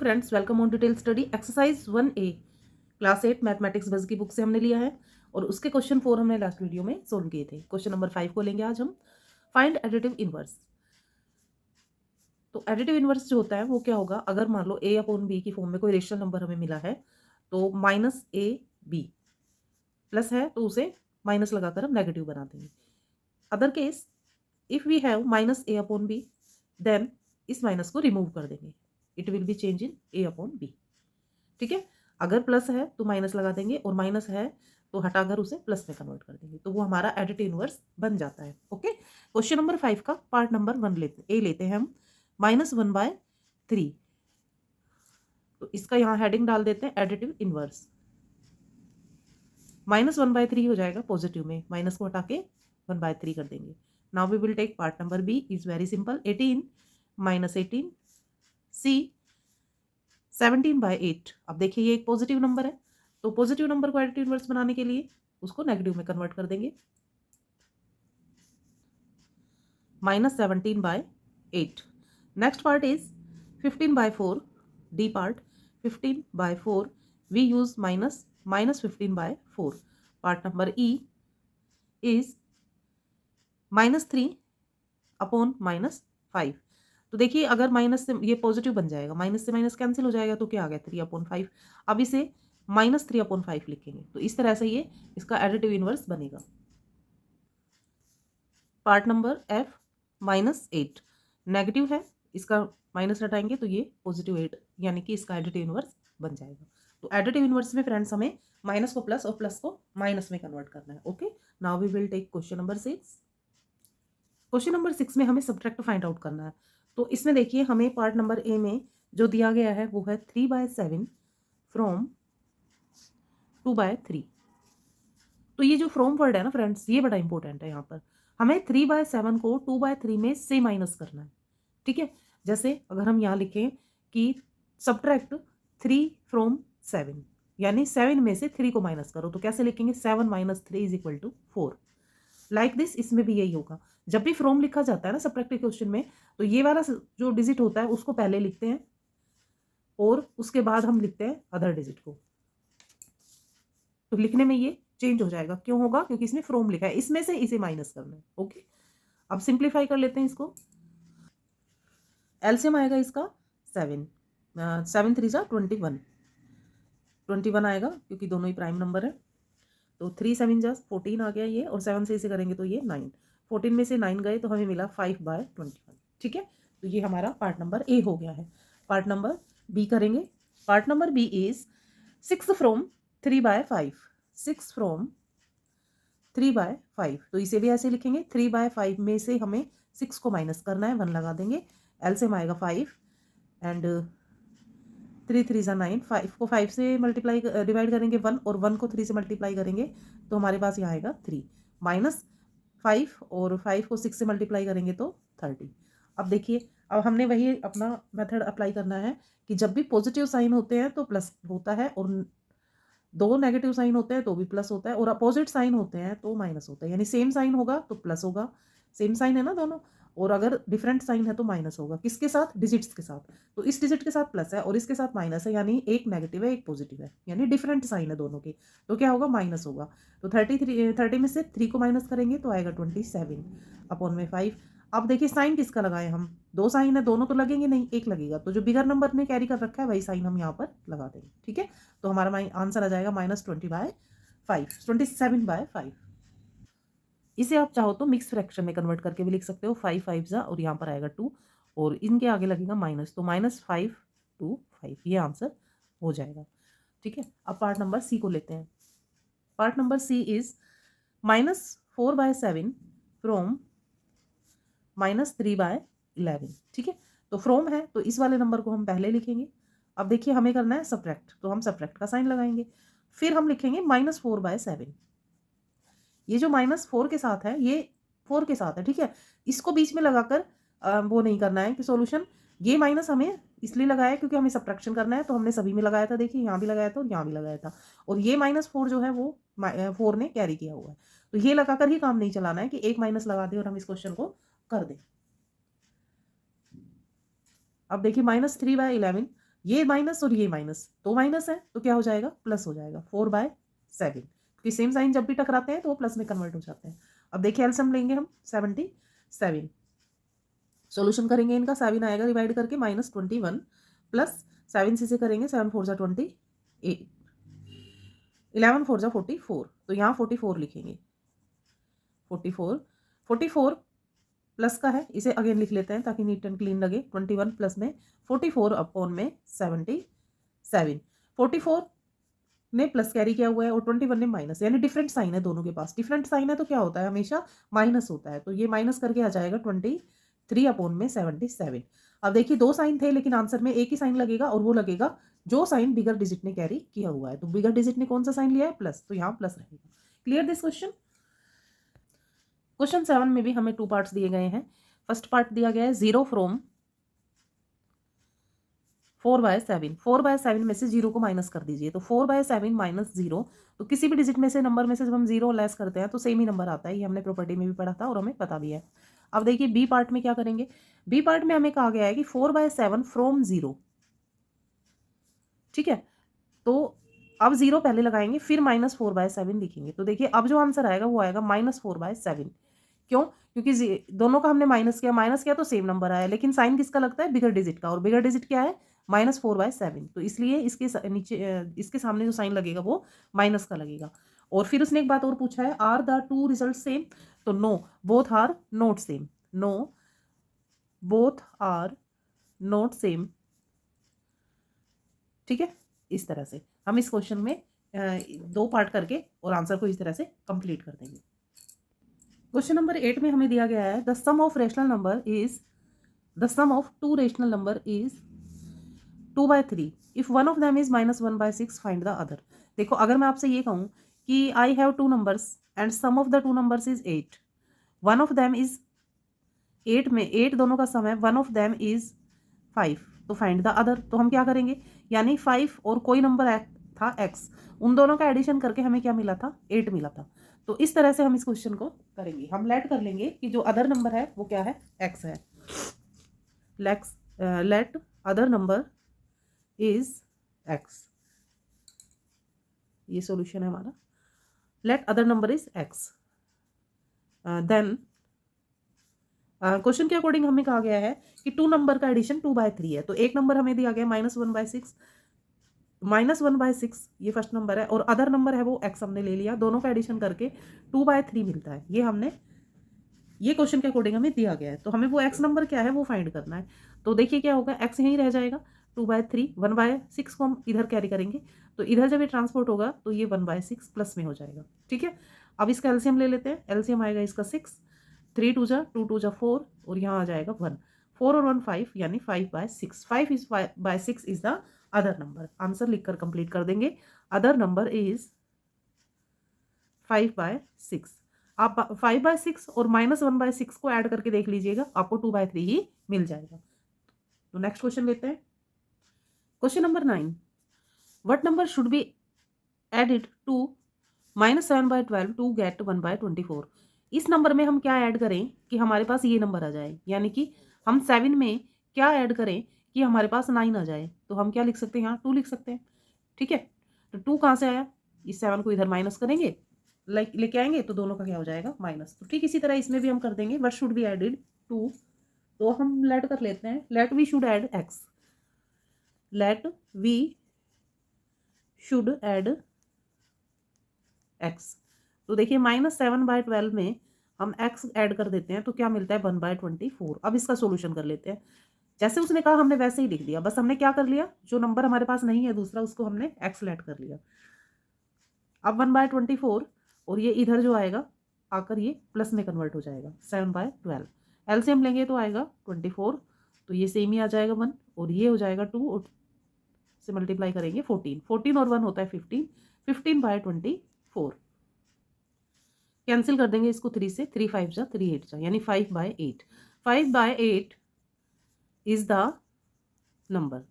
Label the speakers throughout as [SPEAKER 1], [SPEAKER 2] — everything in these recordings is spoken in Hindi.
[SPEAKER 1] Friends, welcome on detail study. Exercise 1A class 8 mathematics बस की बुक से हमने लिया है और उसके क्वेश्चन 4 हमने लास्ट वीडियो में सोल्व किए थे। क्वेश्चन नंबर 5 को लेंगे आज हम। Find additive inverse. तो एडिटिव इनवर्स जो होता है वो क्या होगा, अगर मान लो a अपॉन b की फॉर्म में कोई रेशनल नंबर हमें मिला है तो माइनस ए बी प्लस है तो उसे माइनस लगाकर हम नेगेटिव बना देंगे। Other case if we have minus A upon B then इस माइनस को रिमूव कर देंगे। It will be change in A upon B. ठीक है, अगर प्लस है तो माइनस लगा देंगे और माइनस है तो हटाकर उसे प्लस में कन्वर्ट कर देंगे, तो वो हमारा एडिटिव इनवर्स बन जाता है। ओके, क्वेश्चन नंबर 5 का पार्ट नंबर 1 लेते हैं हम। -1/3। तो इसका यहाँ हेडिंग डाल देते हैं एडिटिव इनवर्स। -1/3 हो जाएगा पॉजिटिव में, माइनस को हटा के 1/3 कर देंगे। Now we will take part number B. Is very simple. 18 -18 C 17/8। अब देखिए ये एक पॉजिटिव नंबर है तो पॉजिटिव नंबर को एडिटिव इनवर्स बनाने के लिए उसको नेगेटिव में कन्वर्ट कर देंगे। -17/8। Next part is 15/4। D part 15/4 we use -15/4। Part number E is -3 upon -5। तो देखिए अगर माइनस से ये पॉजिटिव बन जाएगा, माइनस से माइनस कैंसिल हो जाएगा तो क्या आ गया 3/5। अब इसे -3/5 लिखेंगे तो इस तरह से ये इसका एडिटिव इनवर्स बनेगा। पार्ट नंबर एफ -8 नेगेटिव है, इसका माइनस हटाएंगे तो ये +8 यानी कि इसका एडिटिव इनवर्स बन जाएगा। तो एडिटिव इनवर्स में फ्रेंड्स हमें माइनस को प्लस और प्लस को माइनस में कन्वर्ट करना है। Okay, now we will take question number 6। Question number 6 में हमें सब्ट्रैक्ट फाइंड आउट करना है। तो इसमें देखिए हमें पार्ट नंबर ए में जो दिया गया है वो है 3/7 फ्रॉम 2/3। तो ये जो फ्रॉम वर्ड है ना फ्रेंड्स, ये बड़ा इंपॉर्टेंट है। यहाँ पर हमें 3/7 को 2/3 में से माइनस करना है। ठीक है, जैसे अगर हम यहाँ लिखें कि सब्ट्रैक्ट 3 फ्रॉम 7, यानी 7 में से 3 को माइनस करो, तो कैसे लिखेंगे? 7 - 3 = 4। लाइक दिस इसमें भी यही होगा। जब भी फ्रॉम लिखा जाता है ना सब्ट्रैक्टिव क्वेश्चन में, तो ये वाला जो डिजिट होता है उसको पहले लिखते हैं और उसके बाद हम लिखते हैं अदर डिजिट को। तो लिखने में ये चेंज हो जाएगा। क्यों होगा? क्योंकि इसमें फ्रॉम लिखा है, इसमें से इसे माइनस करना है। ओके, अब सिंप्लीफाई कर लेते हैं इसको। एलसीएम आएगा इसका 7। 7 3 21। 21 आएगा क्योंकि दोनों ही प्राइम नंबर है। तो 3 7 14 आ गया ये, और 7 से इसे करेंगे तो ये 9। 14 में से 9 गए तो हमें मिला 5/21। ठीक है, तो ये हमारा पार्ट नंबर ए हो गया है। पार्ट नंबर बी करेंगे। Part number B is 6 from 3/5। 6 from 3/5। तो इसे भी ऐसे लिखेंगे, 3/5 में से हमें 6 को माइनस करना है, 1 लगा देंगे। एलसीएम आएगा 5 एंड 3 3 9। 5 को 5 से मल्टीप्लाई डिवाइड करेंगे 1, और 1 को 3 से मल्टीप्लाई करेंगे तो हमारे पास यहाँ आएगा 3 -5, और 5 को 6 से मल्टीप्लाई करेंगे तो 30। अब देखिए, अब हमने वही अपना मेथड अप्लाई करना है कि जब भी पॉजिटिव साइन होते हैं तो प्लस होता है, और 2 नेगेटिव साइन होते हैं तो भी प्लस होता है, और अपोजिट साइन होते हैं तो माइनस होता है। यानी सेम साइन होगा तो प्लस होगा, सेम साइन है ना दोनों, और अगर डिफरेंट साइन है तो माइनस होगा। किसके साथ? डिजिट्स के साथ। तो इस डिजिट के साथ प्लस है और इसके साथ माइनस है, यानी एक नेगेटिव है एक पॉजिटिव है, यानी डिफरेंट साइन है दोनों के, तो क्या होगा? माइनस होगा। तो 30 में से 3 को माइनस करेंगे तो आएगा 27/5। अब देखिए साइन किसका लगाए हम? 2 साइन है, दोनों तो लगेंगे नहीं, एक लगेगा। तो जो बिगर नंबर ने कैरी कर रखा है वही साइन हम यहाँ पर लगा देंगे। ठीक है, तो हमारा आंसर आ जाएगा -20/5, 27/5। इसे आप चाहो तो मिक्स फ्रैक्शन में कन्वर्ट करके भी लिख सकते हो। 5 5 जा, और यहाँ पर आएगा 2, और इनके आगे लगेगा माइनस, तो -5 to 5 ये आंसर हो जाएगा। ठीक है, अब पार्ट नंबर सी को लेते हैं। Part number C is -4/7 from -3/11। ठीक है, तो फ्रॉम है तो इस वाले नंबर को हम पहले लिखेंगे। अब देखिए हमें करना है सब्ट्रैक्ट, तो हम सब्ट्रैक्ट का साइन लगाएंगे। फिर हम लिखेंगे -4/7। ये जो -4 के साथ है ये 4 के साथ है। ठीक है, इसको बीच में लगाकर वो नहीं करना है कि सॉल्यूशन। ये माइनस हमें इसलिए लगाया क्योंकि हमें सब्ट्रैक्शन करना है, तो हमने सभी में लगाया था। देखिए यहाँ भी लगाया था और यहाँ भी लगाया था, और ये -4 जो है वो 4 ने कैरी किया हुआ है, तो ये लगाकर ही काम नहीं चलाना है कि एक माइनस लगा दे और हम इस क्वेश्चन को कर दें। अब देखिए -3/11 ये माइनस और ये माइनस, तो माइनस है तो क्या हो जाएगा, प्लस हो जाएगा 4/7, क्योंकि सेम साइन जब भी टकराते हैं तो वो प्लस में कन्वर्ट हो जाते हैं। अब देखिए एलसीएम लेंगे हम 77, सॉल्यूशन करेंगे इनका, 7 आएगा डिवाइड करके -21 प्लस 7 से करेंगे, 7 4 जा 28, 11 4 जा 44, तो यहाँ 44 लिखेंगे, 44 44 प्लस का है, इसे अगेन लिख लेते हैं ताकि नीट एंड क्लीन लगे। 21 प्लस में 44 अपॉन में 77, 44 ने प्लस कैरी किया हुआ है और 21 ने माइनस, यानी डिफरेंट साइन है दोनों के पास। डिफरेंट साइन है तो क्या होता है, हमेशा माइनस होता है, तो ये माइनस करके आ जाएगा 23 अपॉन में 77। अब देखिए दो साइन थे लेकिन आंसर में एक ही साइन लगेगा और वो लगेगा जो साइन बिगर डिजिट ने कैरी किया हुआ है। तो बिगर डिजिट ने कौन सा साइन लिया है, प्लस, तो यहाँ प्लस रहेगा। Clear this question. क्वेश्चन 7 में भी हमें 2 पार्ट्स दिए गए हैं। फर्स्ट पार्ट दिया गया है 0 फ्रॉम 4/7, 4/7 में से 0 को माइनस कर दीजिए, तो 4/7 माइनस 0, तो किसी भी डिजिट में से, नंबर में से जब हम 0 लेस करते हैं तो सेम ही नंबर आता है, ये हमने प्रॉपर्टी में भी पढ़ा था और हमें पता भी है। अब देखिए बी पार्ट में क्या करेंगे, बी पार्ट में हमें कहा गया है कि 4/7 फ्रॉम 0, ठीक है, तो अब 0 पहले लगाएंगे फिर -4/7 लिखेंगे, तो देखिए अब जो आंसर आएगा वो आएगा -4/7। क्यों, क्योंकि दोनों का हमने माइनस किया तो सेम नंबर आया, लेकिन साइन किसका लगता है, बिगर डिजिट का, और बिगर डिजिट क्या है, -4/7, तो इसलिए इसके नीचे इसके सामने जो साइन लगेगा वो माइनस का लगेगा। और फिर उसने एक बात और पूछा है, are the two result same, तो no both are not same, no both are not same, ठीक है। इस तरह से हम इस क्वेश्चन में 2 पार्ट करके और आंसर को इस तरह से कंप्लीट कर देंगे। क्वेश्चन नंबर 8 में हमें दिया गया है the sum of rational number is, the sum of two rational number is 2/3 if one of them is -1/6 find the other. देखो अगर मैं आपसे ये कहूँ कि I have two numbers and sum of the two numbers is 8, one of them is 8 में 8 दोनों का सम है, वन ऑफ देम इज 5, तो फाइंड द अदर, तो हम क्या करेंगे, यानी 5 और कोई नंबर था x, उन दोनों का एडिशन करके हमें क्या मिला था, 8 मिला था। तो इस तरह से हम इस क्वेश्चन को करेंगे, हम लेट कर लेंगे कि जो अदर नंबर है वो क्या है, x है। Let other number is x, ये सॉल्यूशन है हमारा। Let other number is x, then question के अकॉर्डिंग हमें कहा गया है कि टू नंबर का एडिशन 2/3 है, तो एक नंबर हमें दिया गया -1/6, -1/6 ये फर्स्ट नंबर है, और अदर नंबर है वो x हमने ले लिया, दोनों का एडिशन करके 2/3 मिलता है, ये हमने, ये क्वेश्चन के अकॉर्डिंग हमें दिया गया है, तो हमें वो x नंबर क्या है वो फाइंड करना है। तो देखिए क्या होगा, x यहीं रह जाएगा, 2/3, 1/6 को हम इधर कैरी करेंगे, तो इधर जब ये ट्रांसपोर्ट होगा तो ये 1/6 प्लस में हो जाएगा, ठीक है। अब इसका एलसीएम ले लेते हैं, एलसीएम आएगा इसका 6, 3 2 जा 2 2 जा 4, और यहाँ आ जाएगा 1, 4 और 1 5, यानी 5/6, 5/6 is the other number. Answer लिखकर कंप्लीट कर देंगे, अदर नंबर इज 5/6। आप 5/6 और -1/6 को ऐड करके देख लीजिएगा, आपको 2/3 ही मिल जाएगा। तो नेक्स्ट क्वेश्चन लेते हैं, question number 9, what number should be added to -7/12 to get 1/24। इस नंबर में हम क्या ऐड करें कि हमारे पास ये नंबर आ जाए, यानी कि हम 7 में क्या ऐड करें कि हमारे पास 9 आ जाए, तो हम क्या लिख सकते हैं, यहाँ 2 लिख सकते हैं, ठीक है। तो 2 कहाँ से आया, इस 7 को इधर माइनस करेंगे, लेके आएंगे तो दोनों का क्या हो जाएगा, माइनस। तो ठीक इसी तरह इसमें भी हम कर देंगे, what should be added to, तो हम लेट कर लेते हैं, let we should add x, let we should add x, तो देखिए -7/12 में हम x ऐड कर देते हैं तो क्या मिलता है, 1/24। अब इसका सोल्यूशन कर लेते हैं, जैसे उसने कहा हमने वैसे ही लिख दिया, बस हमने क्या कर लिया, जो नंबर हमारे पास नहीं है दूसरा उसको हमने x ऐड कर लिया। अब 1/24 और ये इधर जो आएगा आकर ये प्लस में कन्वर्ट हो जाएगा, 7/12, एलसीएम लेंगे तो आएगा 24, तो ये सेम ही आ जाएगा 1, और ये हो जाएगा 2 और से मल्टीप्लाई करेंगे 14, 14 और 1 होता है 15, 15/24, कैंसिल कर देंगे इसको 3 से, 3 5 जा 3 8 जा, यानी 5/8, 5/8 इज द नंबर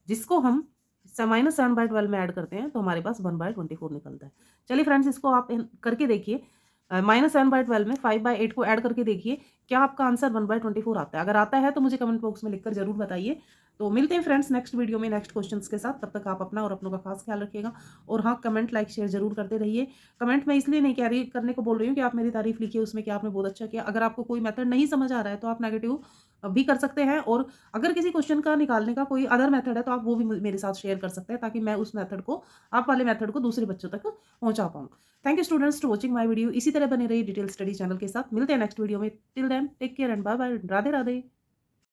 [SPEAKER 1] जिसको हम -7/12 में ऐड करते हैं तो हमारे पास 1/24 निकलता है। चलिए फ्रेंड्स इसको आप करके देखिए, -7/12 में 5/8 को ऐड करके देखिए, क्या आपका आंसर 1/24 आता है। अगर आता है तो मुझे कमेंट बॉक्स में लिखकर जरूर बताइए। तो मिलते हैं फ्रेंड्स नेक्स्ट वीडियो में नेक्स्ट क्वेश्चंस के साथ। तब तक आप अपना और अपनों का खास ख्याल रखिएगा। और हाँ, कमेंट लाइक शेयर जरूर करते रहिए। कमेंट मैं इसलिए नहीं कह रही करने को बोल रही हूँ कि आप मेरी तारीफ लिखिए उसमें कि आपने बहुत अच्छा किया। अगर आपको कोई मेथड नहीं समझ आ रहा है तो आप नेगेटिव भी कर सकते हैं, और अगर किसी क्वेश्चन का निकालने का कोई अदर मेथड है तो आप वो भी मेरे साथ शेयर कर सकते हैं, ताकि मैं उस मेथड को, आप वाले मेथड को दूसरे बच्चों तक पहुंचा पाऊँ। Thank you students to watching my video. इसी तरह बने रहिए डिटेल स्टडी चैनल के साथ। मिलते हैं नेक्स्ट वीडियो में। Till then take care and bye bye. Radhe Radhe.